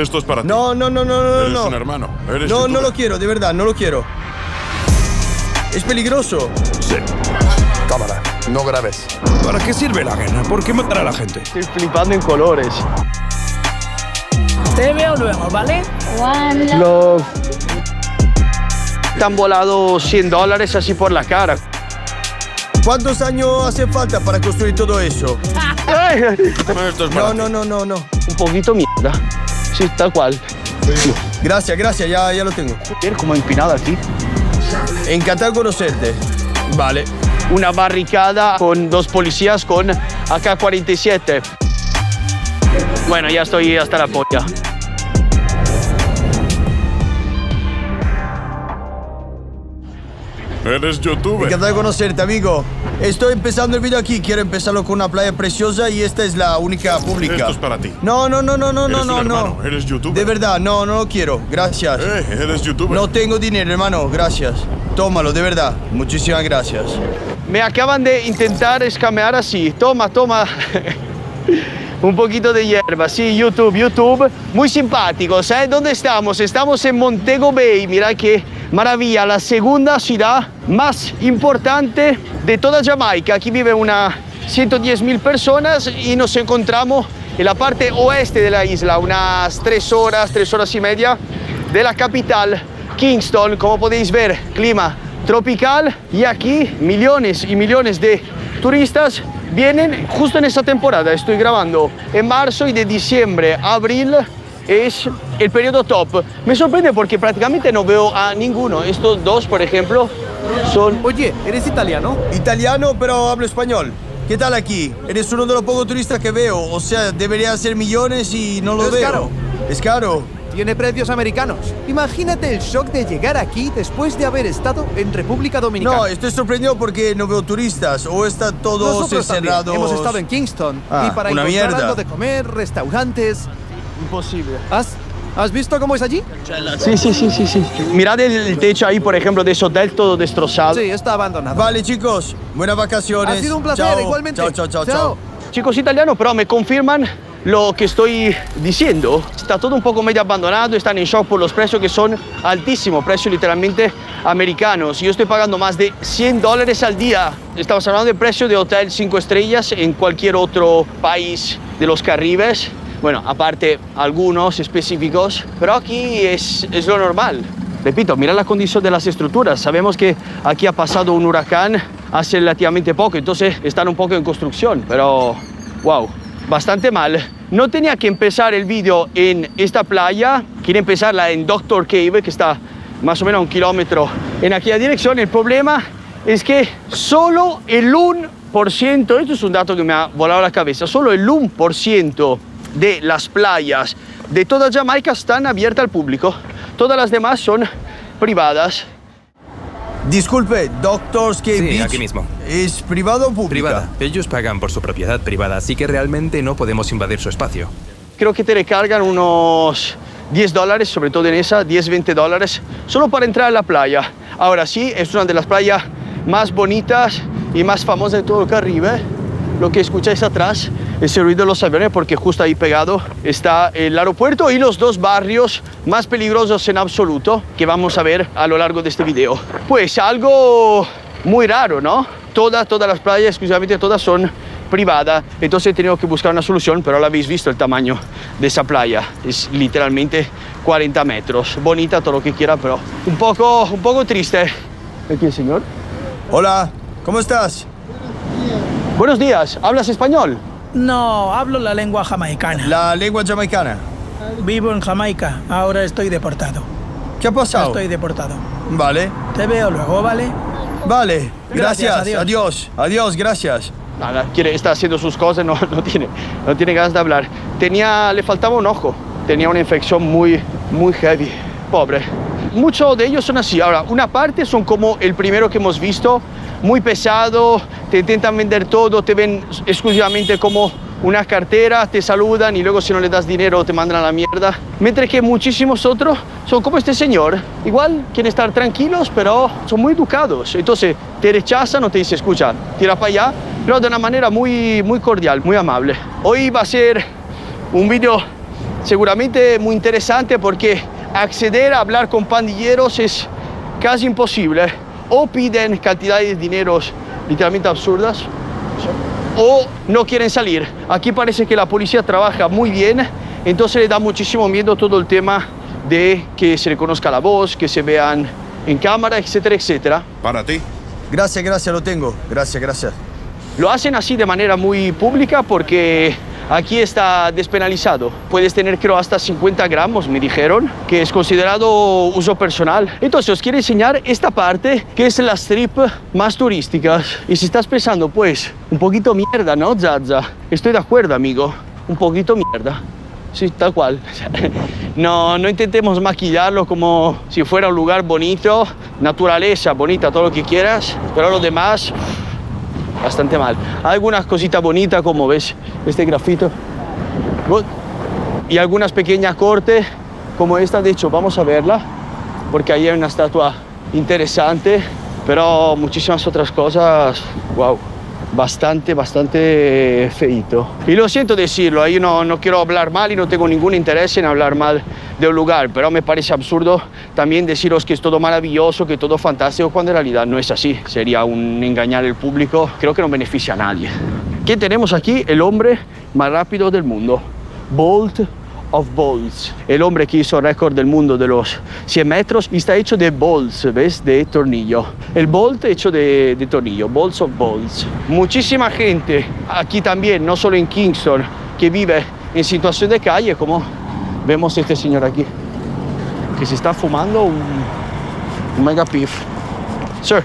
Esto es para ti. No. Eres un hermano. Eres No, youtuber. no lo quiero, de verdad, no lo quiero. Es peligroso. Sí. Cámara, no grabes. ¿Para qué sirve la guerra? ¿Por qué matar a la gente? Estoy flipando en colores. Te veo luego, ¿vale? Lo... Te han volado $100 así por la cara. ¿Cuántos años hace falta para construir todo eso? Esto es para ti. No. Un poquito mierda. Sí, tal cual. Gracias, ya lo tengo. Joder, como empinado aquí. Encantado de conocerte. Vale. Una barricada con 2 policías con AK-47. Bueno, ya estoy hasta la polla. Eres youtuber. Encantado de conocerte, amigo. Estoy empezando el video aquí. Quiero empezarlo con una playa preciosa y esta es la única pública. Esto es para ti. No. Eres un hermano. Eres youtuber. De verdad, no lo quiero. Gracias. Eres youtuber. No tengo dinero, hermano. Gracias. Tómalo, de verdad. Muchísimas gracias. Me acaban de intentar escamear así. Toma. Un poquito de hierba. Sí, YouTube. Muy simpáticos, ¿eh? ¿Dónde estamos? Estamos en Montego Bay. Mira qué maravilla. La segunda ciudad más importante de toda Jamaica. Aquí vive unas 110.000 personas y nos encontramos en la parte oeste de la isla. Unas 3 horas y media de la capital, Kingston. Como podéis ver, clima tropical y aquí millones y millones de turistas vienen justo en esta temporada. Estoy grabando en marzo y de diciembre a abril es el periodo top. Me sorprende porque prácticamente no veo a ninguno. Estos dos, por ejemplo, son... Oye, ¿eres italiano? Italiano, pero hablo español. ¿Qué tal aquí? Eres uno de los pocos turistas que veo. O sea, debería ser millones y no lo Es veo. caro. Es caro. Tiene precios americanos. Imagínate el shock de llegar aquí después de haber estado en República Dominicana. No, estoy sorprendido porque no veo turistas. O está todo Nosotros también cerrado. hemos estado en Kingston y para una encontrar mierda. algo de comer, restaurantes. Imposible. ¿Has visto cómo es allí? Sí. Mirad el techo ahí, por ejemplo, de ese hotel todo destrozado. Sí, está abandonado. Vale, chicos. Buenas vacaciones. Ha sido un placer, Chao. igualmente. Chao. Chicos italianos, pero me confirman lo que estoy diciendo. Está todo un poco medio abandonado, están en shock por los precios que son altísimos, precios literalmente americanos. Yo estoy pagando más de $100 al día. Estamos hablando de precio de hotel 5 estrellas en cualquier otro país de los Caribes. Bueno, aparte algunos específicos, pero aquí es lo normal. Repito, mira la condición de las estructuras. Sabemos que aquí ha pasado un huracán hace relativamente poco, entonces están un poco en construcción, pero wow, bastante mal. No tenía que empezar el vídeo en esta playa, quiero empezarla en Doctor Cave, que está más o menos a 1 kilómetro en aquella dirección. El problema es que solo el 1%, esto es un dato que me ha volado la cabeza, solo el 1% de las playas de toda Jamaica están abiertas al público. Todas las demás son privadas. Disculpe, Doctor's Cave Sí, Beach. aquí mismo. ¿Es privado o pública? Privada. Ellos pagan por su propiedad privada, así que realmente no podemos invadir su espacio. Creo que te recargan unos $10, sobre todo en esa, $10-20, solo para entrar a la playa. Ahora sí, es una de las playas más bonitas y más famosas de todo el Caribe. Lo que escucháis atrás es el ruido de los aviones porque justo ahí pegado está el aeropuerto y los 2 barrios más peligrosos en absoluto que vamos a ver a lo largo de este video. Pues algo muy raro, ¿no? Todas las playas, exclusivamente todas, son privadas. Entonces he tenido que buscar una solución, pero lo habéis visto el tamaño de esa playa. Es literalmente 40 metros. Bonita, todo lo que quiera, pero un poco triste. ¿Aquí el señor? Hola, ¿cómo estás? Buenos días, ¿hablas español? No, hablo la lengua jamaicana. La lengua jamaicana. Vivo en Jamaica, ahora estoy deportado. ¿Qué ha pasado? Estoy deportado. Vale. Te veo luego, ¿vale? Vale, Gracias, gracias. Adiós, gracias. Nada, está haciendo sus cosas, no tiene ganas de hablar. Le faltaba un ojo, tenía una infección muy heavy, pobre. Muchos de ellos son así. Ahora, una parte son como el primero que hemos visto, muy pesado, te intentan vender todo, te ven exclusivamente como una cartera, te saludan y luego si no le das dinero te mandan a la mierda. Mientras que muchísimos otros son como este señor, igual quieren estar tranquilos, pero son muy educados. Entonces te rechazan o te dicen, escucha, tira para allá, pero de una manera muy cordial, muy amable. Hoy va a ser un vídeo seguramente muy interesante porque acceder a hablar con pandilleros es casi imposible. O piden cantidades de dineros literalmente absurdas o no quieren salir. Aquí parece que la policía trabaja muy bien, entonces le da muchísimo miedo todo el tema de que se reconozca la voz, que se vean en cámara, etcétera, etcétera. Para ti. Gracias, lo tengo. Gracias. Lo hacen así de manera muy pública porque aquí está despenalizado. Puedes tener, creo, hasta 50 gramos, me dijeron, que es considerado uso personal. Entonces os quiero enseñar esta parte, que es la strip más turística. Y si estás pensando, pues, un poquito mierda, ¿no, Zaza? Estoy de acuerdo, amigo. Un poquito mierda. Sí, tal cual. No intentemos maquillarlo como si fuera un lugar bonito, naturaleza bonita, todo lo que quieras, pero lo demás, bastante mal. Hay algunas cositas bonitas, como ves, este grafito. Y algunas pequeñas cortes, como esta. De hecho, vamos a verla, porque ahí hay una estatua interesante, pero muchísimas otras cosas, wow. Bastante feito. Y lo siento decirlo, ahí no quiero hablar mal y no tengo ningún interés en hablar mal de un lugar, pero me parece absurdo también deciros que es todo maravilloso, que todo fantástico, cuando en realidad no es así. Sería un engañar al público, creo que no beneficia a nadie. ¿Qué tenemos aquí? El hombre más rápido del mundo, Bolt of Bolts. El hombre que hizo el récord del mundo de los 100 metros y está hecho de bolts, ¿ves? De tornillo. El bolt hecho de tornillo, bolts of bolts. Muchísima gente aquí también, no solo en Kingston, que vive en situación de calle, como vemos este señor aquí, que se está fumando un mega pif. Sir.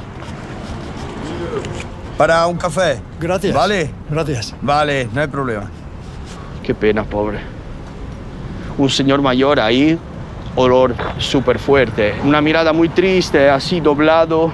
Para un café. Gracias. ¿Vale? Gracias. Vale, no hay problema. Qué pena, pobre. Un señor mayor ahí, olor súper fuerte, una mirada muy triste, así doblado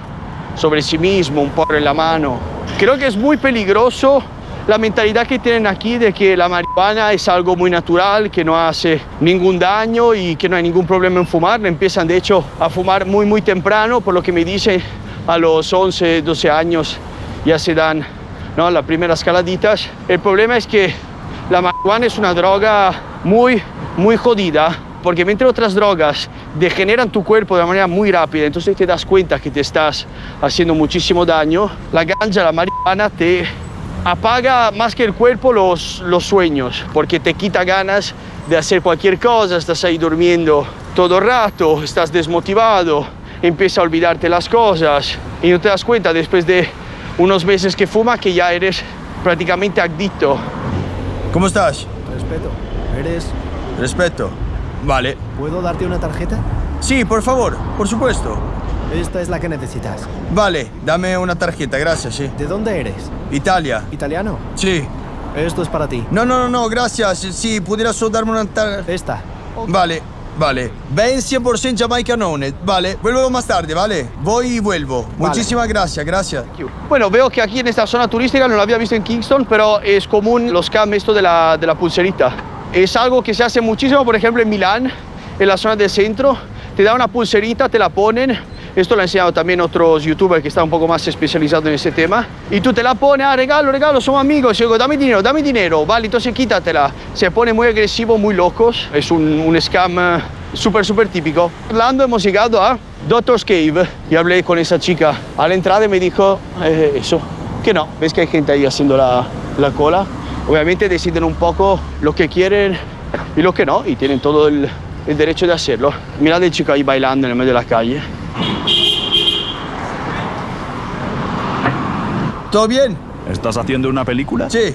sobre sí mismo, un porro en la mano. Creo que es muy peligroso la mentalidad que tienen aquí de que la marihuana es algo muy natural, que no hace ningún daño y que no hay ningún problema en fumar. Empiezan de hecho a fumar muy temprano, por lo que me dicen a los 11, 12 años ya se dan, ¿no?, las primeras caladitas. El problema es que la marihuana es una droga muy jodida, porque mientras otras drogas degeneran tu cuerpo de manera muy rápida, entonces te das cuenta que te estás haciendo muchísimo daño. La ganja, la marihuana, te apaga más que el cuerpo los sueños, porque te quita ganas de hacer cualquier cosa. Estás ahí durmiendo todo el rato, estás desmotivado, empiezas a olvidarte las cosas y no te das cuenta después de unos meses que fumas que ya eres prácticamente adicto. ¿Cómo estás? Respeto. ¿Eres...? Respeto. Vale. ¿Puedo darte una tarjeta? Sí, por favor, por supuesto. Esta es la que necesitas. Vale, dame una tarjeta, gracias, sí. ¿De dónde eres? Italia. ¿Italiano? Sí. Esto es para ti. No, gracias. Si pudieras solo darme una tarjeta. Esta. Vale. Ven 100% Jamaicanone. Vale, vuelvo más tarde, ¿vale? Voy y vuelvo. Vale. Muchísimas gracias. Bueno, veo que aquí en esta zona turística, no lo había visto en Kingston, pero es común los scam esto de la pulserita. Es algo que se hace muchísimo, por ejemplo, en Milán, en la zona del centro. Te da una pulserita, te la ponen. Esto lo han enseñado también otros youtubers que están un poco más especializados en ese tema. Y tú te la pones, regalo, somos amigos. Y digo, dame dinero. Vale, entonces quítatela. Se pone muy agresivo, muy locos. Es un scam súper típico. Hablando, hemos llegado a Doctor's Cave y hablé con esa chica. A la entrada me dijo eso, que no. ¿Ves que hay gente ahí haciendo la cola? Obviamente deciden un poco lo que quieren y lo que no, y tienen todo el derecho de hacerlo. Mirad el chico ahí bailando en el medio de la calle. ¿Todo bien? ¿Estás haciendo una película? Sí.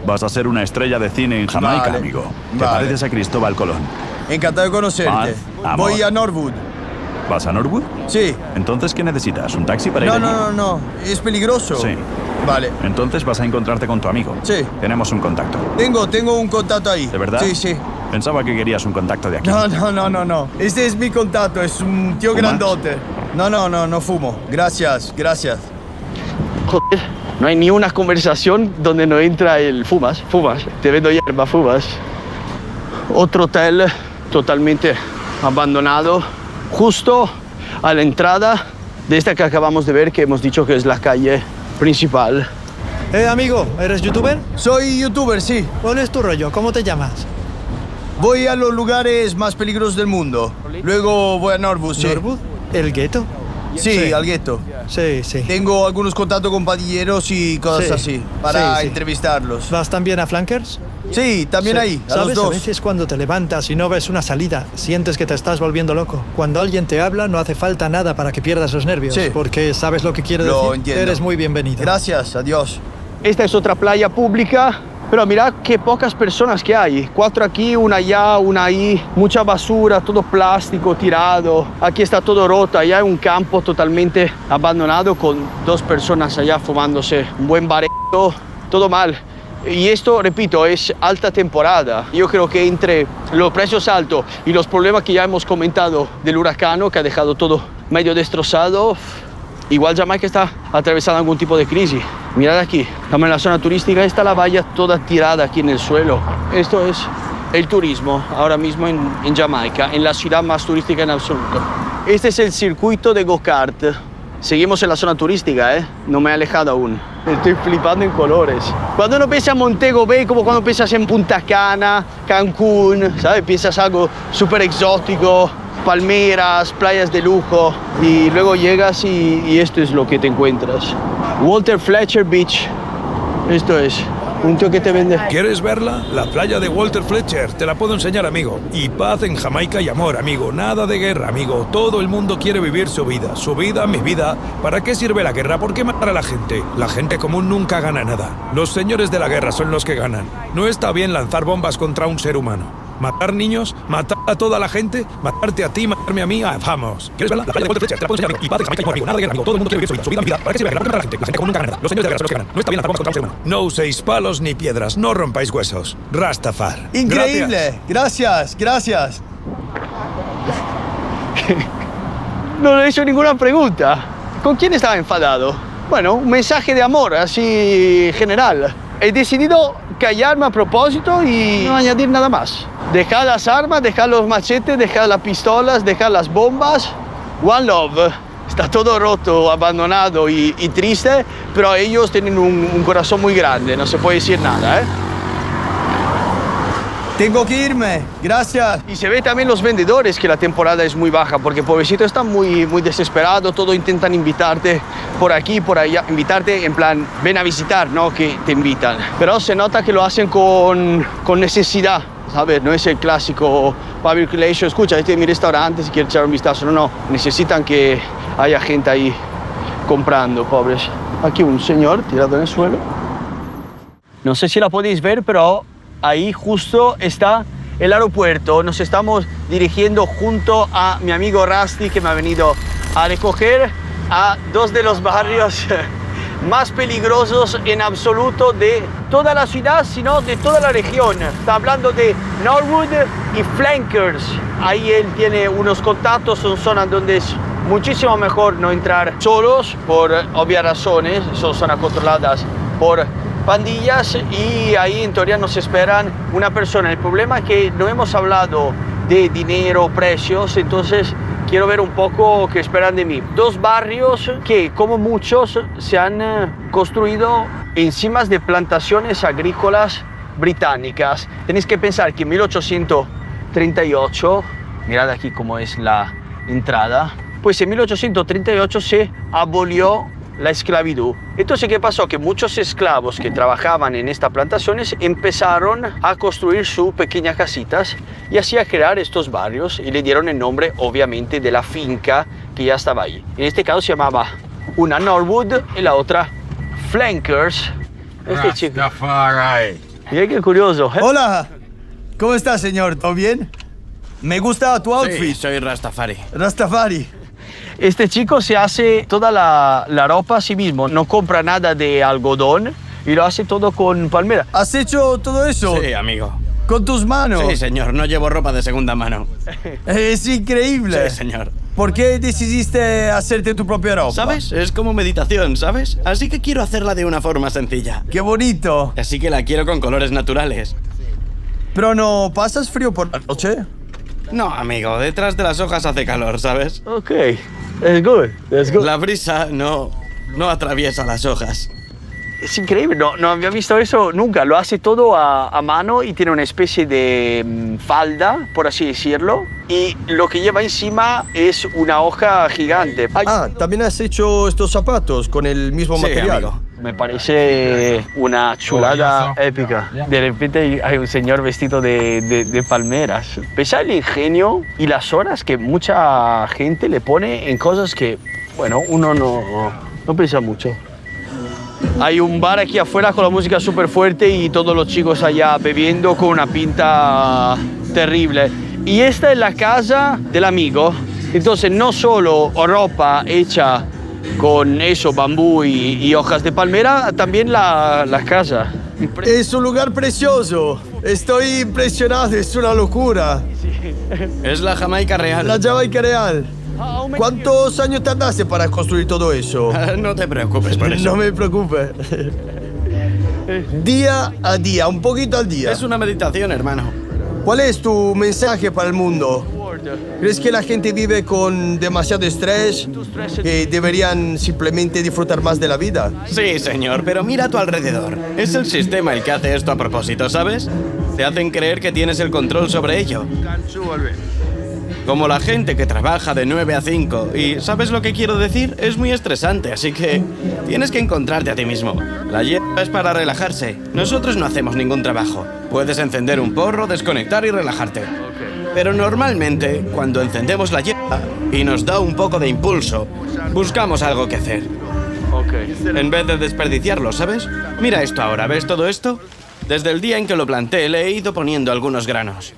Vas a ser una estrella de cine en Jamaica, Vale. amigo. Te Vale. pareces a Cristóbal Colón. Encantado de conocerte. Paz, amor. Voy a Norwood. ¿Vas a Norwood? Sí. Entonces, ¿qué necesitas? ¿Un taxi para ir allí? No. Es peligroso. Sí. Vale. Entonces vas a encontrarte con tu amigo. Sí. Tenemos un contacto. Tengo un contacto ahí. ¿De verdad? Sí. Pensaba que querías un contacto de aquí. No. Este es mi contacto, es un tío ¿Fumas? grandote. No fumo. Gracias. Joder, no hay ni una conversación donde no entra el fumas, te vendo hierba, fumas. Otro hotel totalmente abandonado, justo a la entrada de esta que acabamos de ver, que hemos dicho que es la calle principal. Amigo, ¿eres youtuber? Soy youtuber, sí. ¿Cuál es tu rollo? ¿Cómo te llamas? Voy a los lugares más peligrosos del mundo. Luego voy a Norwood, sí. ¿Norwood? ¿El gueto? Sí, al gueto. Sí, sí. Tengo algunos contactos con pandilleros y cosas Sí. así, para Sí, sí. entrevistarlos. ¿Vas también a Flankers? Sí, también Sí. ahí, a ¿Sabes? los dos. A veces cuando te levantas y no ves una salida, sientes que te estás volviendo loco. Cuando alguien te habla, no hace falta nada para que pierdas los nervios. Sí. Porque sabes lo que quiero Lo decir. entiendo. Eres muy bienvenido. Gracias, adiós. Esta es otra playa pública, pero mira qué pocas personas que hay. 4 aquí, una allá, una ahí. Mucha basura, todo plástico tirado. Aquí está todo roto. Allá hay un campo totalmente abandonado con 2 personas allá fumándose un buen bareto. Todo mal. Y esto, repito, es alta temporada. Yo creo que entre los precios altos y los problemas que ya hemos comentado del huracán, que ha dejado todo medio destrozado, igual Jamaica está atravesando algún tipo de crisis. Mirad aquí, estamos en la zona turística, está la valla toda tirada aquí en el suelo. Esto es el turismo ahora mismo en Jamaica, en la ciudad más turística en absoluto. Este es el circuito de go-kart. Seguimos en la zona turística, no me he alejado aún. Estoy flipando en colores. Cuando uno piensa en Montego Bay, como cuando piensas en Punta Cana, Cancún, ¿sabes? Piensas algo súper exótico, palmeras, playas de lujo, y luego llegas y esto es lo que te encuentras. Walter Fletcher Beach, esto es. Un tío que te vende. ¿Quieres verla? La playa de Walter Fletcher. Te la puedo enseñar, amigo. Y paz en Jamaica y amor, amigo. Nada de guerra, amigo. Todo el mundo quiere vivir su vida. Su vida, mi vida. ¿Para qué sirve la guerra? ¿Por qué matar a la gente? La gente común nunca gana nada. Los señores de la guerra son los que ganan. No está bien lanzar bombas contra un ser humano. Matar niños, matar a toda la gente, matarte a ti, matarme a mí, vamos. ¿Quieres verla? La playa de Walter Fletcher, te la puedo enseñar, amigo. Y paz en Jamaica y amor, amigo. Nada de guerra, amigo. Todo el mundo quiere vivir su vida, mi vida. ¿Para qué sirve la guerra? ¿Por qué matar a la gente? La gente común nunca gana nada. Los señores de la guerra son los que ganan. No está bien lanzar bombas contra un ser humano. No uséis palos ni piedras, no rompáis huesos. Rastafar. Increíble. Gracias, gracias. No le he hecho ninguna pregunta. ¿Con quién estaba enfadado? Bueno, un mensaje de amor, así general. He decidido callarme a propósito y no añadir nada más. Dejar las armas, dejar los machetes, dejar las pistolas, dejar las bombas. One love. Está todo roto, abandonado y triste, pero ellos tienen un corazón muy grande, no se puede decir nada, Tengo que irme, gracias. Y se ve también los vendedores que la temporada es muy baja, porque pobrecito están muy desesperados, todos intentan invitarte por aquí, por allá, invitarte en plan, ven a visitar, ¿no? Que te invitan. Pero se nota que lo hacen con necesidad, ¿sabes? No es el clásico public relations, escucha, este es mi restaurante, si quieres echar un vistazo, no, necesitan que haya gente ahí comprando, pobres. Aquí un señor tirado en el suelo. No sé si la podéis ver, pero ahí justo está el aeropuerto. Nos estamos dirigiendo junto a mi amigo Rusty, que me ha venido a recoger a 2 de los barrios más peligrosos en absoluto de toda la ciudad, sino de toda la región. Está hablando de Norwood y Flankers. Ahí él tiene unos contactos, son zonas donde es muchísimo mejor no entrar solos por obvias razones, son zonas controladas por pandillas y ahí en teoría nos esperan una persona. El problema es que no hemos hablado de dinero, precios, entonces quiero ver un poco qué esperan de mí. 2 barrios que, como muchos, se han construido encima de plantaciones agrícolas británicas. Tenéis que pensar que en 1838, mirad aquí cómo es la entrada, pues en 1838 se abolió la esclavitud. Entonces, ¿qué pasó? Que muchos esclavos que trabajaban en estas plantaciones empezaron a construir sus pequeñas casitas y así a crear estos barrios y le dieron el nombre, obviamente, de la finca que ya estaba ahí. En este caso se llamaba una Norwood y la otra Flankers. Este chico. Mira qué curioso. Hola, ¿cómo estás, señor? ¿Todo bien? Me gusta tu outfit. Sí, soy Rastafari. Rastafari. Este chico se hace toda la ropa a sí mismo, no compra nada de algodón y lo hace todo con palmera. ¿Has hecho todo eso? Sí, amigo. ¿Con tus manos? Sí, señor, no llevo ropa de segunda mano. Es increíble. Sí, señor. ¿Por qué decidiste hacerte tu propia ropa? ¿Sabes? Es como meditación, ¿sabes? Así que quiero hacerla de una forma sencilla. ¡Qué bonito! Así que la quiero con colores naturales. ¿Pero no pasas frío por la noche? No, amigo, detrás de las hojas hace calor, ¿sabes? Ok, that's good, that's good. La brisa no atraviesa las hojas. Es increíble, no había visto eso nunca. Lo hace todo a mano y tiene una especie de falda, por así decirlo. Y lo que lleva encima es una hoja gigante. Ah, también has hecho estos zapatos con el mismo material. Amigo. Me parece una chulada épica. De repente hay un señor vestido de palmeras. Pese al ingenio y las horas que mucha gente le pone en cosas que, bueno, uno no piensa mucho. Hay un bar aquí afuera con la música súper fuerte y todos los chicos allá bebiendo con una pinta terrible. Y esta es la casa del amigo. Entonces no solo ropa hecha con eso, bambú y hojas de palmera, también la casa. Es un lugar precioso. Estoy impresionado, es una locura. Es la Jamaica real. La Jamaica real. ¿Cuántos años tardaste para construir todo eso? No te preocupes por eso. No me preocupes. Día a día, un poquito al día. Es una meditación, hermano. ¿Cuál es tu mensaje para el mundo? ¿Crees que la gente vive con demasiado estrés? ¿Que deberían simplemente disfrutar más de la vida? Sí, señor, pero mira a tu alrededor. Es el sistema el que hace esto a propósito, ¿sabes? Te hacen creer que tienes el control sobre ello. Como la gente que trabaja de 9 a 5. Y ¿sabes lo que quiero decir? Es muy estresante, así que tienes que encontrarte a ti mismo. La hierba es para relajarse. Nosotros no hacemos ningún trabajo. Puedes encender un porro, desconectar y relajarte. Pero normalmente, cuando encendemos la hierba y nos da un poco de impulso, buscamos algo que hacer. En vez de desperdiciarlo, ¿sabes? Mira esto ahora, ¿ves todo esto? Desde el día en que lo planté le he ido poniendo algunos granos.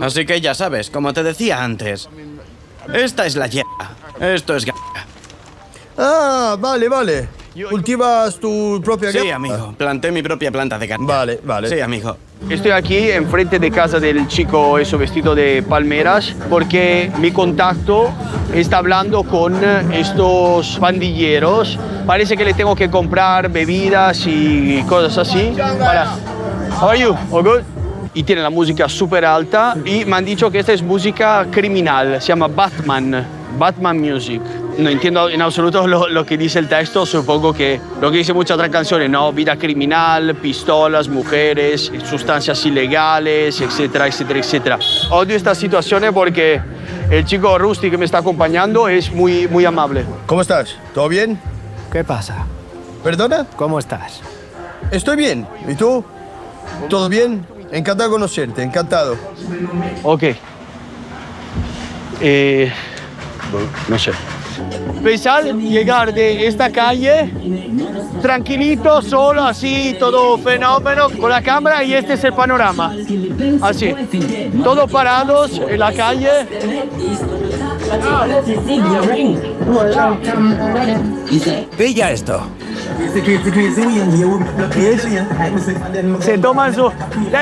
Así que ya sabes, como te decía antes, esta es la hierba, esto es ganja. Ah, vale. ¿Cultivas tu propia Sí, ganja? amigo, planté mi propia planta de ganja. Vale. Sí, amigo. Estoy aquí enfrente de casa del chico eso vestido de palmeras porque mi contacto está hablando con estos pandilleros. Parece que le tengo que comprar bebidas y cosas así. Para. How are you? All good? Y tiene la música súper alta y me han dicho que esta es música criminal, se llama Batman Music. No entiendo en absoluto lo que dice el texto, supongo que lo que dice muchas otras canciones, ¿no? Vida criminal, pistolas, mujeres, sustancias ilegales, etcétera. Odio estas situaciones porque el chico Rusty que me está acompañando es muy amable. ¿Cómo estás? ¿Todo bien? ¿Qué pasa? ¿Perdona? ¿Cómo estás? Estoy bien. ¿Y tú? ¿Todo bien? Encantado de conocerte, encantado. Ok. No sé. Pensar llegar de esta calle tranquilito, solo, así, todo fenómeno, con la cámara y este es el panorama. Así. Todos parados en la calle. Pilla esto. Se toman su...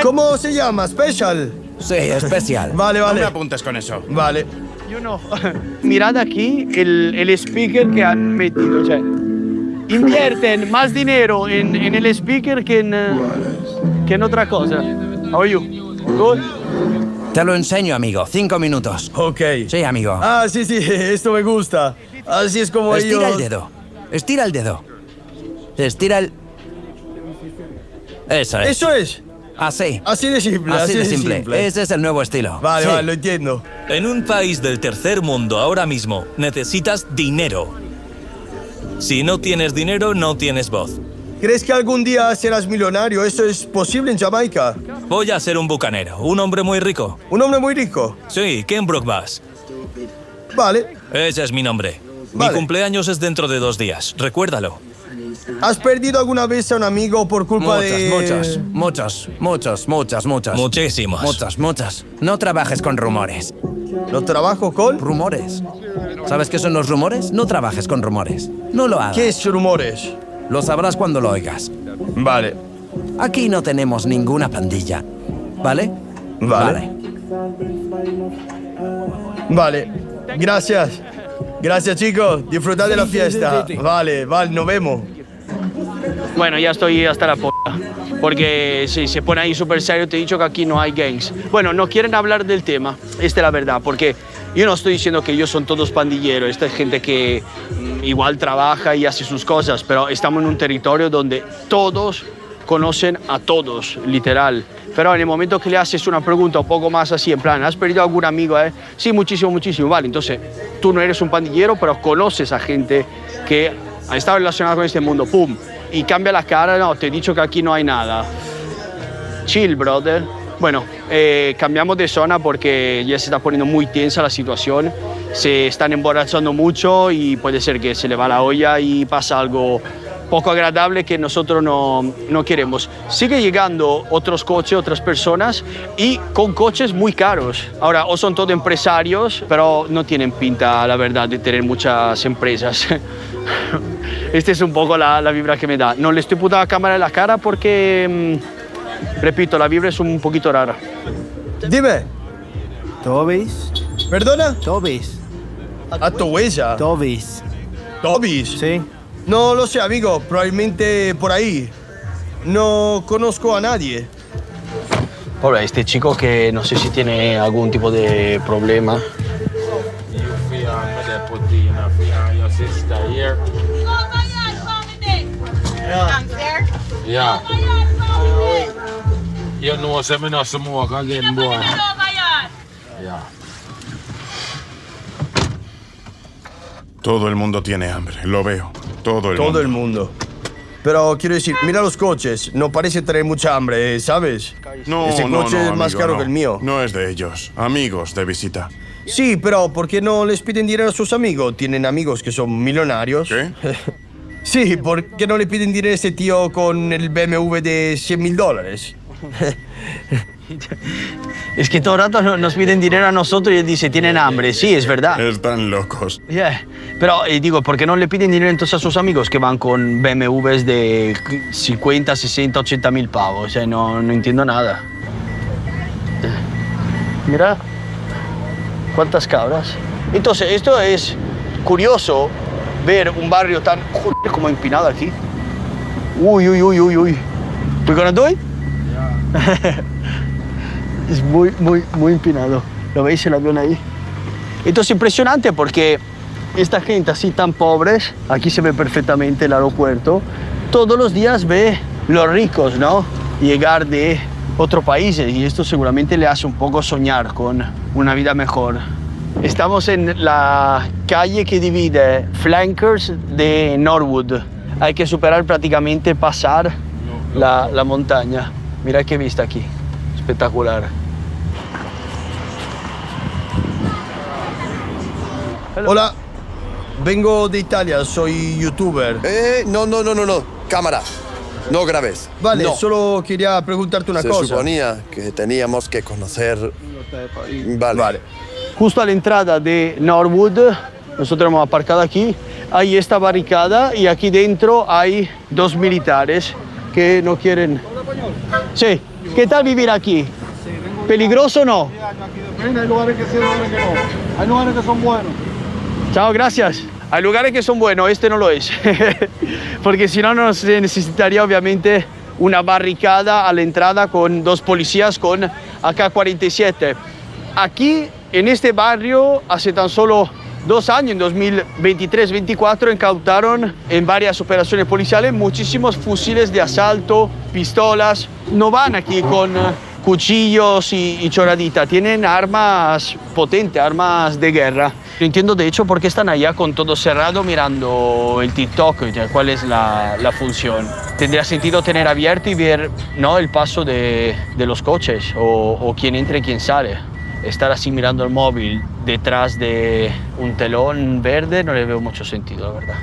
¿Cómo se llama? ¿Special? Sí, especial. Vale. No me apuntes con eso. Vale. Mirad aquí el speaker que han metido. O sea, invierten más dinero en el speaker que en otra cosa. How are you? Good? Te lo enseño, amigo. 5 minutos. Ok. Sí, amigo. Ah, sí, esto me gusta. Así es como Estira ellos... el dedo. Estira el dedo. Estira el... Eso es. Eso es. Así. Así de simple. Así de simple. Ese es el nuevo estilo. Vale, Sí. lo entiendo. En un país del tercer mundo ahora mismo necesitas dinero. Si no tienes dinero, no tienes voz. ¿Crees que algún día serás millonario? ¿Eso es posible en Jamaica? Voy a ser un bucanero, un hombre muy rico. ¿Un hombre muy rico? Sí, Ken Brockbass. Vale. Ese es mi nombre. Vale. Mi cumpleaños es dentro de 2 días, recuérdalo. ¿Has perdido alguna vez a un amigo por culpa de...? Muchos. Muchísimos. No trabajes con rumores. ¿No trabajo con...? Rumores. ¿Sabes qué son los rumores? No trabajes con rumores. No lo hagas. ¿Qué es rumores? Lo sabrás cuando lo oigas. Vale. Aquí no tenemos ninguna pandilla. ¿Vale? Vale. Gracias. Gracias, chicos. Disfrutad de la fiesta. Vale, nos vemos. Bueno, ya estoy hasta la p***. Porque si se pone ahí súper serio, te he dicho que aquí no hay gangs. Bueno, no quieren hablar del tema, esta es la verdad, porque yo no estoy diciendo que ellos son todos pandilleros, esta es gente que igual trabaja y hace sus cosas, pero estamos en un territorio donde todos conocen a todos, literal. Pero en el momento que le haces una pregunta un poco más así, en plan, ¿has perdido algún amigo? Sí, muchísimo, muchísimo. Vale, entonces tú no eres un pandillero, pero conoces a gente que ha estado relacionada con este mundo. ¡Pum! Y cambia la cara. No, te he dicho que aquí no hay nada. Chill, brother. Bueno, cambiamos de zona porque ya se está poniendo muy tensa la situación. Se están emborrachando mucho y puede ser que se le va la olla y pasa algo poco agradable que nosotros no queremos. Sigue llegando otros coches, otras personas y con coches muy caros. Ahora, o son todos empresarios, pero no tienen pinta, la verdad, de tener muchas empresas. Esta es un poco la vibra que me da. No le estoy putando la cámara en la cara porque, repito, la vibra es un poquito rara. Dime. ¿Tobis? ¿Perdona? Tobis. ¿A tu huella? Tobis. ¿Tobis? Sí. No lo sé, amigo. Probablemente por ahí. No conozco a nadie. Pobre, este chico que no sé si tiene algún tipo de problema. Todo el mundo tiene hambre, lo veo. Todo el mundo. Pero quiero decir, mira los coches. No parece tener mucha hambre, ¿sabes? No, Ese coche es más amigo, caro que el mío. No es de ellos. Amigos de visita. Sí, pero ¿por qué no les piden dinero a sus amigos? ¿Tienen amigos que son millonarios? ¿Qué? Sí, ¿por qué no le piden dinero a ese tío con el BMW de $100.000? Es que todo el rato nos piden dinero a nosotros y él dice, tienen hambre. Sí, es verdad. Están locos. Yeah. Pero digo, ¿por qué no le piden dinero entonces a sus amigos que van con BMWs de 50, 60, 80 mil pavos? O sea, no entiendo nada. Mira, cuántas cabras. Entonces, esto es curioso ver un barrio tan joder como empinado aquí. Uy. ¿We're gonna do it? Es muy empinado. ¿Lo veis el avión ahí? Esto es impresionante porque esta gente así tan pobres, aquí se ve perfectamente el aeropuerto, todos los días ve los ricos, ¿no? Llegar de otros países y esto seguramente le hace un poco soñar con una vida mejor. Estamos en la calle que divide Flankers de Norwood. Hay que superar prácticamente, pasar la montaña. Mira qué vista aquí, espectacular. Hola, vengo de Italia, soy youtuber. No. Cámara. No grabes. Vale, No. solo quería preguntarte una Se cosa. suponía que teníamos que conocer... Vale. Justo a la entrada de Norwood, nosotros hemos aparcado aquí, hay esta barricada y aquí dentro hay dos militares que no quieren... Sí, ¿qué tal vivir aquí? ¿Peligroso o no? Hay lugares que sí, lugares que no. Hay lugares que son buenos. Chao, gracias. Hay lugares que son buenos, este no lo es. Porque si no, se necesitaría obviamente una barricada a la entrada con dos policías con AK-47. Aquí, en este barrio, hace tan solo 2 años, en 2023-24, incautaron en varias operaciones policiales muchísimos fusiles de asalto, pistolas. No van aquí con cuchillos y choraditas, tienen armas potentes, armas de guerra. Yo entiendo de hecho por qué están allá con todo cerrado mirando el TikTok, cuál es la función. Tendría sentido tener abierto y ver, ¿no?, el paso de los coches o quién entra y quién sale. Estar así mirando el móvil detrás de un telón verde no le veo mucho sentido, la verdad.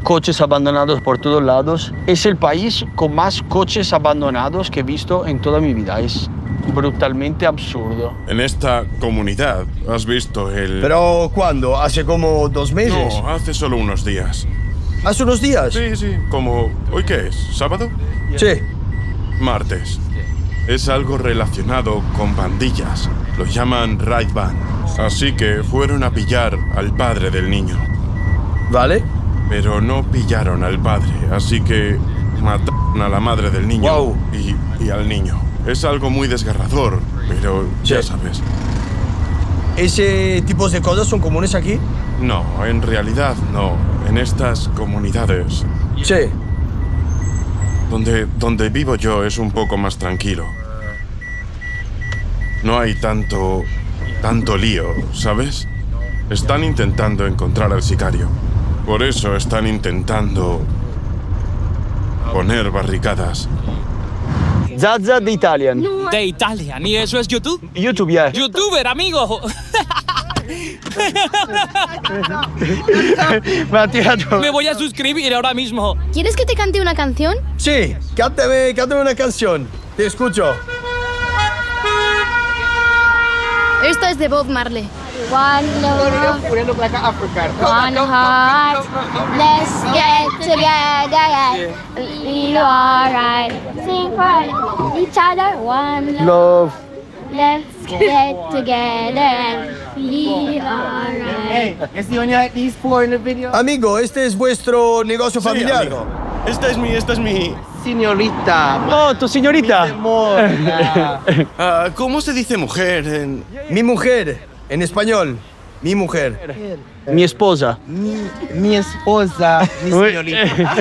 Coches abandonados por todos lados. Es el país con más coches abandonados que he visto en toda mi vida. Es brutalmente absurdo. En esta comunidad has visto el... ¿Pero cuándo? ¿Hace como 2 meses? No, hace solo unos días. ¿Hace unos días? Sí. Como... ¿Hoy qué es? ¿Sábado? Sí. Martes. Es algo relacionado con pandillas. Lo llaman Raid Band. Así que fueron a pillar al padre del niño. ¿Vale? Pero no pillaron al padre, así que mataron a la madre del niño. Wow. y al niño. Es algo muy desgarrador, pero ya sabes. ¿Ese tipo de cosas son comunes aquí? No, en realidad no. En estas comunidades, Sí. donde vivo yo es un poco más tranquilo. No hay tanto lío, ¿sabes? Están intentando encontrar al sicario. Por eso están intentando poner barricadas. Zaza de Italian. De Italian. ¿Y eso es YouTube? YouTube, yeah. ¡Youtuber, amigo! Me ha tirado. Me voy a suscribir ahora mismo. ¿Quieres que te cante una canción? Sí, cántame una canción. Te escucho. Esto es de Bob Marley. One love, one heart, let's get together, feel alright. Sing for each other, one love, let's get together, feel alright. Amigo, ¿este es vuestro negocio familiar? amigo. Esta es mi... Señorita. Oh, tu señorita. ¿Cómo se dice mujer en...? Mi mujer, en español. Mi mujer. Mi esposa. Mi esposa, mi señorita.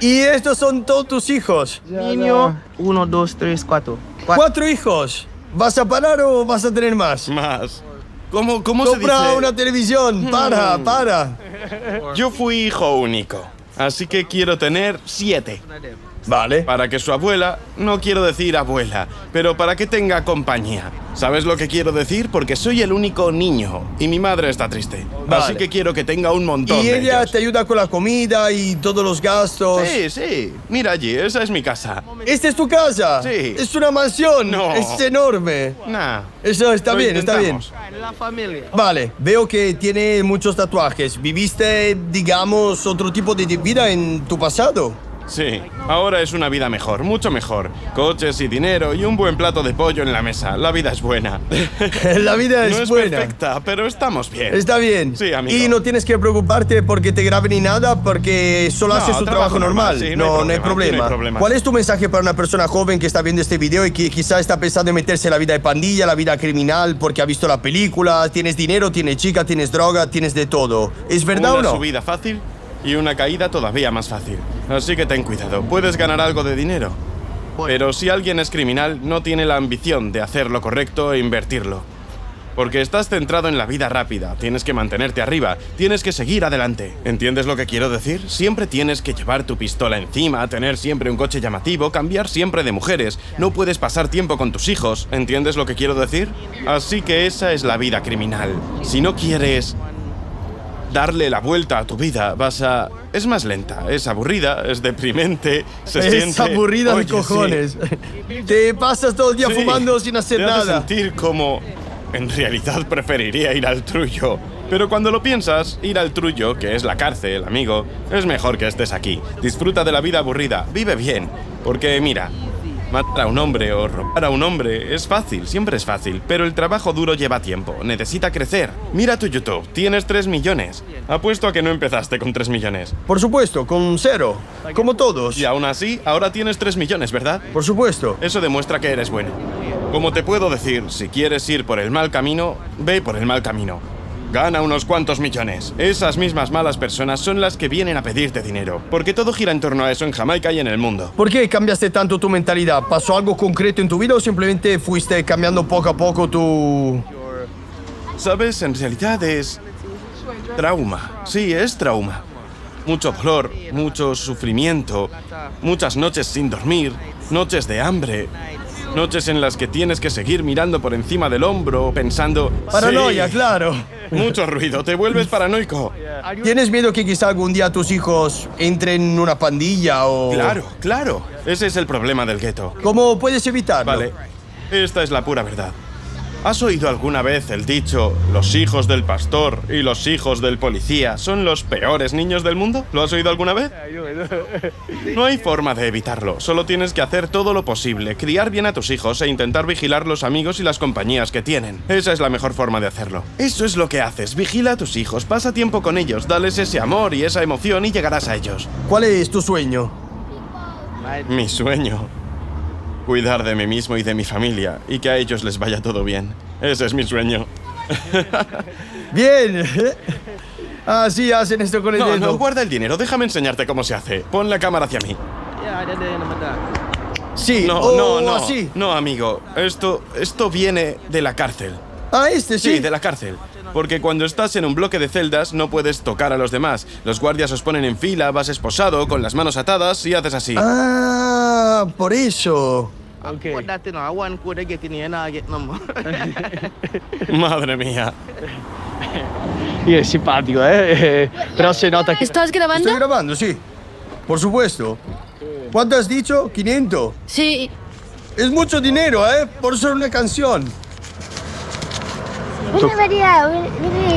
¿Y estos son todos tus hijos? Niño, 1, 2, 3, 4. 4 hijos. ¿Vas a parar o vas a tener más? Más. ¿Cómo se Compra dice? una televisión. Para. Yo fui hijo único, así que quiero tener 7. Vale. Para que su abuela, no quiero decir abuela, pero para que tenga compañía. ¿Sabes lo que quiero decir? Porque soy el único niño y mi madre está triste. Vale. Así que quiero que tenga un montón ¿Y de ella ellos. te ayuda con la comida y todos los gastos? Sí. Mira allí, esa es mi casa. ¿Esta es tu casa? Sí. Es una mansión. No. Es enorme. Nah. Eso está Lo bien, está bien. intentamos. La familia. Vale, veo que tiene muchos tatuajes. ¿Viviste, digamos, otro tipo de vida en tu pasado? Sí, ahora es una vida mejor, mucho mejor. Coches y dinero y un buen plato de pollo en la mesa. La vida es buena. La vida es no es buena. perfecta, pero estamos bien. Está bien. Sí, amigo. Y no tienes que preocuparte porque te graben ni nada, porque solo No, haces tu trabajo normal. sí, no hay aquí problema. no hay problema. ¿Cuál es tu mensaje para una persona joven que está viendo este video y que quizá está pensando en meterse en la vida de pandilla, la vida criminal, porque ha visto la película? Tienes dinero, tienes chica, tienes droga, tienes de todo. ¿Es verdad o Una no? subida fácil y una caída todavía más fácil. Así que ten cuidado, puedes ganar algo de dinero. Pero si alguien es criminal, no tiene la ambición de hacer lo correcto e invertirlo. Porque estás centrado en la vida rápida, tienes que mantenerte arriba, tienes que seguir adelante. ¿Entiendes lo que quiero decir? Siempre tienes que llevar tu pistola encima, tener siempre un coche llamativo, cambiar siempre de mujeres. No puedes pasar tiempo con tus hijos. ¿Entiendes lo que quiero decir? Así que esa es la vida criminal. Si no quieres darle la vuelta a tu vida, es más lenta, es aburrida, es deprimente, se siente... Es aburrida de Oye, cojones. sí. Te pasas todo el día Sí, fumando sin hacer te hace nada. sentir como... En realidad preferiría ir al trullo. Pero cuando lo piensas, ir al trullo, que es la cárcel, amigo, es mejor que estés aquí. Disfruta de la vida aburrida, vive bien. Porque mira, matar a un hombre o robar a un hombre es fácil, siempre es fácil. Pero el trabajo duro lleva tiempo, necesita crecer. Mira tu YouTube, tienes 3 millones. Apuesto a que no empezaste con 3 millones. Por supuesto, con 0. Como todos. Y aún así, ahora tienes 3 millones, ¿verdad? Por supuesto. Eso demuestra que eres bueno. Como te puedo decir, si quieres ir por el mal camino, ve por el mal camino. Gana unos cuantos millones. Esas mismas malas personas son las que vienen a pedirte dinero. Porque todo gira en torno a eso en Jamaica y en el mundo. ¿Por qué cambiaste tanto tu mentalidad? ¿Pasó algo concreto en tu vida o simplemente fuiste cambiando poco a poco tu...? ¿Sabes? En realidad es... trauma. Sí, es trauma. Mucho dolor, mucho sufrimiento, muchas noches sin dormir, noches de hambre, noches en las que tienes que seguir mirando por encima del hombro, pensando... Paranoia, sí, claro. mucho ruido, te vuelves paranoico. ¿Tienes miedo que quizá algún día tus hijos entren en una pandilla o...? Claro. Ese es el problema del gueto. ¿Cómo puedes evitarlo? Vale, esta es la pura verdad. ¿Has oído alguna vez el dicho, los hijos del pastor y los hijos del policía son los peores niños del mundo? ¿Lo has oído alguna vez? No hay forma de evitarlo, solo tienes que hacer todo lo posible, criar bien a tus hijos e intentar vigilar los amigos y las compañías que tienen. Esa es la mejor forma de hacerlo. Eso es lo que haces, vigila a tus hijos, pasa tiempo con ellos, dales ese amor y esa emoción y llegarás a ellos. ¿Cuál es tu sueño? Mi sueño. Cuidar de mí mismo y de mi familia, y que a ellos les vaya todo bien. Ese es mi sueño. Bien. Así hacen esto con el dedo. No, guarda el dinero. Déjame enseñarte cómo se hace. Pon la cámara hacia mí. Sí, No, así. No, amigo. Esto viene de la cárcel. Ah, sí. Sí, de la cárcel. Porque cuando estás en un bloque de celdas no puedes tocar a los demás. Los guardias os ponen en fila, vas esposado, con las manos atadas y haces así. Ah, por eso. Madre mía. Y es simpático, ¿eh? Pero se nota que... ¿Estás grabando? Estoy grabando, sí. Por supuesto. ¿Cuánto has dicho? 500. Sí. Es mucho dinero, ¿eh? Por solo una canción. We need a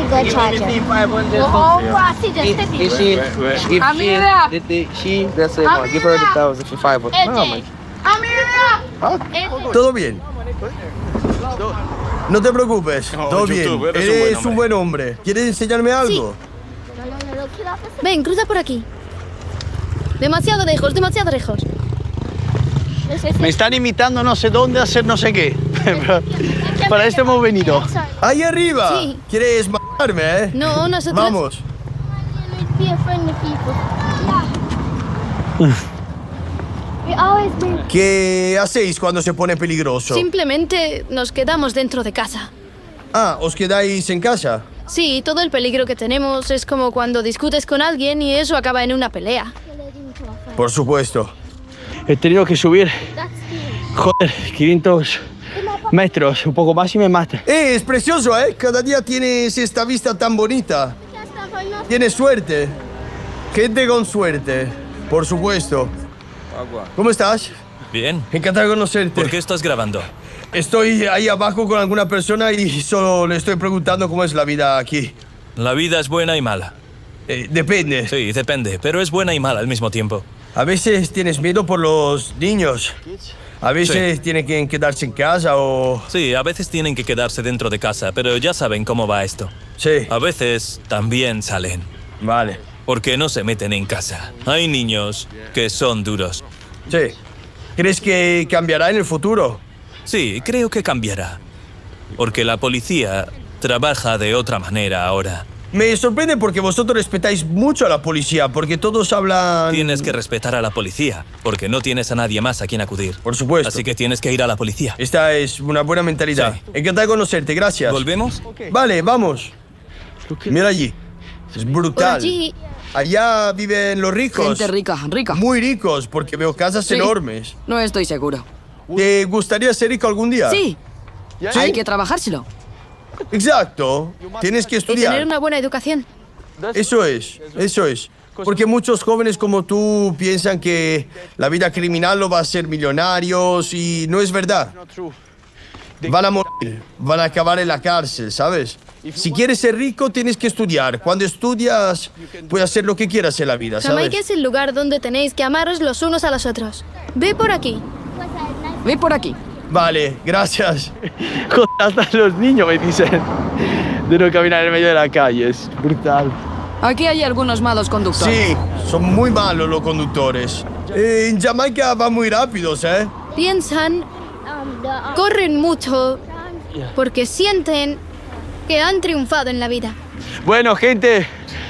good charger. We're all frosty just Todo bien. No te preocupes. Todo bien. YouTube, Eres un buen hombre. ¿Quieres enseñarme algo? Ven, cruza por aquí. Demasiado lejos, demasiado lejos. Me están imitando no sé dónde a hacer no sé qué. Para esto hemos venido. Ahí arriba. Sí. ¿Quieres matarme, eh? No, nosotros... Vamos. be a friend to people. We always been. ¿Qué hacéis cuando se pone peligroso? Simplemente nos quedamos dentro de casa. Ah, ¿os quedáis en casa? Sí, todo el peligro que tenemos es como cuando discutes con alguien y eso acaba en una pelea. Por supuesto. He tenido que subir, joder, 500 metros, un poco más y me mata. Es precioso, ¿eh? Cada día tienes esta vista tan bonita. Tienes suerte. Gente con suerte, por supuesto. ¿Cómo estás? Bien. Encantado de conocerte. ¿Por qué estás grabando? Estoy ahí abajo con alguna persona y solo le estoy preguntando cómo es la vida aquí. La vida es buena y mala. Depende. Sí, depende, pero es buena y mala al mismo tiempo. A veces tienes miedo por los niños. A veces tienen que quedarse en casa o... Sí, a veces tienen que quedarse dentro de casa, pero ya saben cómo va esto. Sí. A veces también salen. Vale. Porque no se meten en casa. Hay niños que son duros. Sí. ¿Crees que cambiará en el futuro? Sí, creo que cambiará. Porque la policía trabaja de otra manera ahora. Me sorprende porque vosotros respetáis mucho a la policía, porque todos hablan... Tienes que respetar a la policía, porque no tienes a nadie más a quien acudir. Por supuesto. Así que tienes que ir a la policía. Esta es una buena mentalidad. Sí. Encantado de conocerte, gracias. ¿Volvemos? Vale, vamos. Mira allí. Es brutal. Por allí. Allá viven los ricos. Gente rica, rica. Muy ricos, porque veo casas Sí. enormes. No estoy seguro. ¿Te gustaría ser rico algún día? Sí. ¿Sí? Hay que trabajárselo. Exacto. Tienes que Y estudiar. tener una buena educación. Eso es, eso es. Porque muchos jóvenes como tú piensan que la vida criminal lo va a hacer millonarios y no es verdad. Van a morir, van a acabar en la cárcel, ¿sabes? Si quieres ser rico, tienes que estudiar. Cuando estudias, puedes hacer lo que quieras en la vida, ¿sabes? Jamaica es el lugar donde tenéis que amaros los unos a los otros. Ve por aquí. Ve por aquí. Vale, gracias. Joder, hasta los niños me dicen de no caminar en medio de la calle. Es brutal. Aquí hay algunos malos conductores. Sí, son muy malos los conductores. En Jamaica van muy rápidos, ¿eh? Piensan, corren mucho, porque sienten que han triunfado en la vida. Bueno, gente,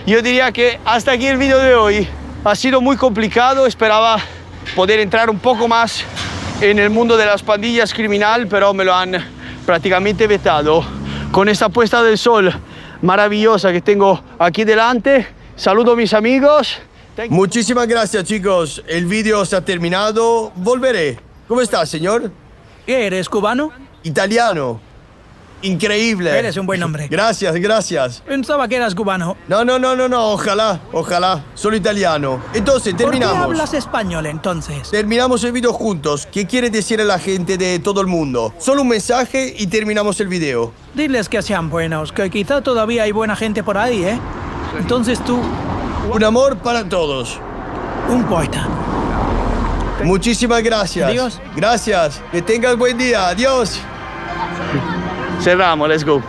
yo diría que hasta aquí el vídeo de hoy. Ha sido muy complicado, esperaba poder entrar un poco más en el mundo de las pandillas criminal, pero me lo han prácticamente vetado. Con esta puesta del sol maravillosa que tengo aquí delante, saludo a mis amigos. Muchísimas gracias, chicos. El vídeo se ha terminado. Volveré. ¿Cómo estás, señor? ¿Qué eres, cubano? Italiano. Increíble. Eres un buen hombre. Gracias, gracias. Pensaba que eras cubano. No, ojalá, ojalá. Solo italiano. Entonces, terminamos. ¿Por qué hablas español, entonces? Terminamos el vídeo juntos. ¿Qué quieres decir a la gente de todo el mundo? Solo un mensaje y terminamos el vídeo. Diles que sean buenos, que quizá todavía hay buena gente por ahí, ¿eh? Entonces tú... Un amor para todos. Un poeta. Muchísimas gracias. Adiós. Gracias. Que tengas buen día. Adiós. Cerramos, let's go.